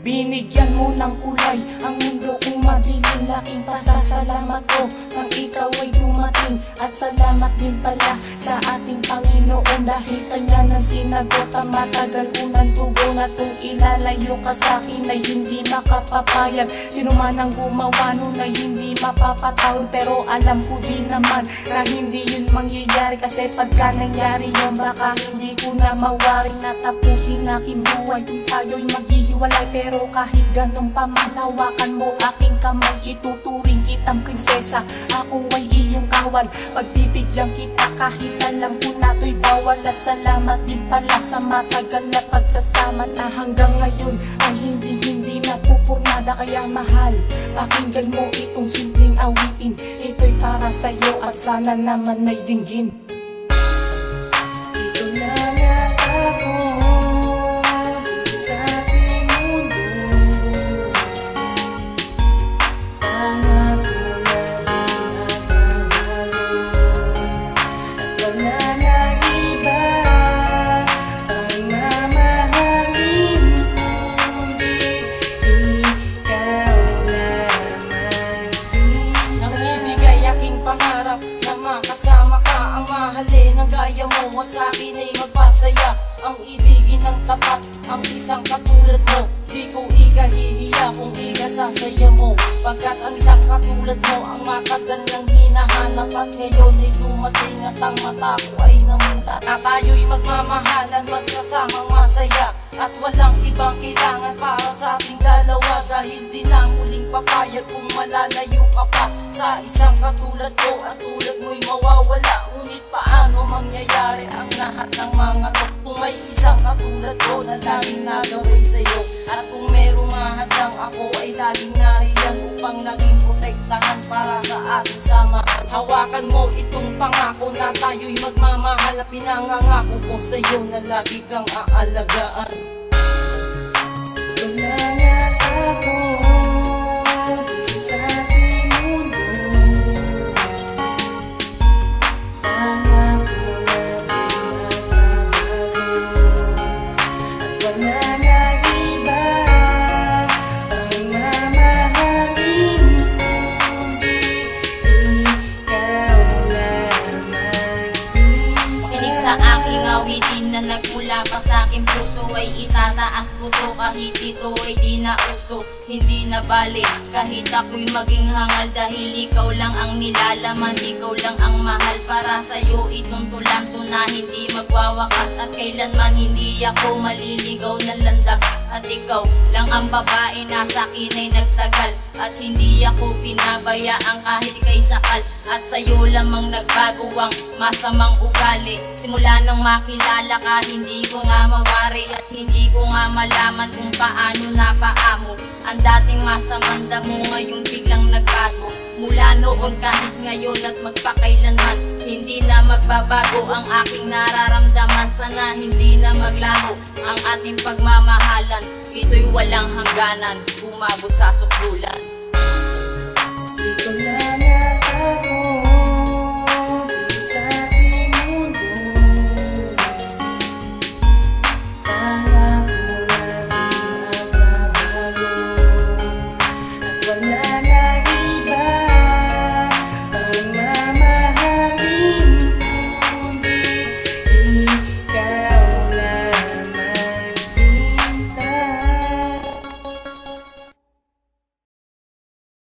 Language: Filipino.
Binigyan mo ng kulay ang mundo kong madilim. Laking pasasalamat ko nang ikaw ay dumating. At salamat din pala sa ating Panginoon, dahil kanya nang sinagot ang matagal ko ng tugon. At kung ilalayo ka sa akin ay hindi makapapayag. Sino man ang gumawa nun ay hindi mapapatawad. Pero alam ko din naman na hindi yun mangyayari, kasi pagka nangyari yun baka hindi ko na mawaring natapusin aking buhay kung tayo'y maghihiwalay. Pero kahit ganun pa man, hawakan mo aking kamay, ituturing kitang prinsesa. Ako ay iyong kawan, pagbibigyan kita kahit alam ko na to'y bawal. At salamat din pala sa matagal na pagsasama na hanggang ngayon ay hindi napupurnada. Kaya mahal, pakinggan mo itong simpleng awitin. Ito'y para sa'yo at sana naman ay dinggin. Ito na nga ako sa ating mundo, pangako na pinagbabago. At wala na iba ang mamahalin kundi ikaw lamang. Nang ibigay aking pangarap na makasama ka, ang mahalin ang gaya mo at sa akin ay magpasaya. Ang ibigin ng tapat, ang isang katulad mo, di ko ikahihiya kung ikasasaya mo. Pagkat ang isang katulad mo ang matagal nang hinahanap, at ngayon ay dumating at ang mata ko ay namulat. At tayo'y magmamahalan, magsasamang masaya, at walang ibang kailangan para sa ating dalawa. Dahil di na muling papayag kung malalayo ka pa sa isang katulad ko, at tulad mo'y mawawala. Ngunit paano mangyayari ang lahat ng mga to kung may isang katulad ko na laging nagawin sa'yo? At kung merong mahadlang, ako ay laging nariyan upang naging protektahan para sa ating sama. Hawakan mo itong pangako na tayo'y magmamahal, na pinangangako ko sa'yo na lagi kang aalagaan. Ito na nga ako sa ating mundo, pangako na pinagbabago. At wala na iba ang mamahalin kundi ikaw lamang. Makinig sa aking awitin na nagmula pa sa aking puso, ay itataas ko to kahit ito ay di na uso. Hindi na balik kahit ako'y maging hangal, dahil ikaw lang ang nilalaman, ikaw lang ang mahal. Para sa'yo itong tulanto na hindi magwawakas, at kailanman hindi ako maliligaw ng landas. At ikaw lang ang babae na sa'kin ay nagtagal, at hindi ako pinabayaan kahit ika'y sakal. At sa'yo lamang nagbago ang masamang ugali. Simula nang makilala ka, hindi ko nga mawari, at hindi ko nga malaman kung paano napaamo. Ang dating masamang damo ngayon biglang nagbago. Mula noon kahit ngayon at magpakailanman, hindi na magbabago ang aking nararamdaman. Sana hindi na maglaho ang ating pagmamahalan, ito'y walang hangganan, umabot sa sukdulan. Ito na nga ako sa ating mundo, pangako na pinagbabago. At wala na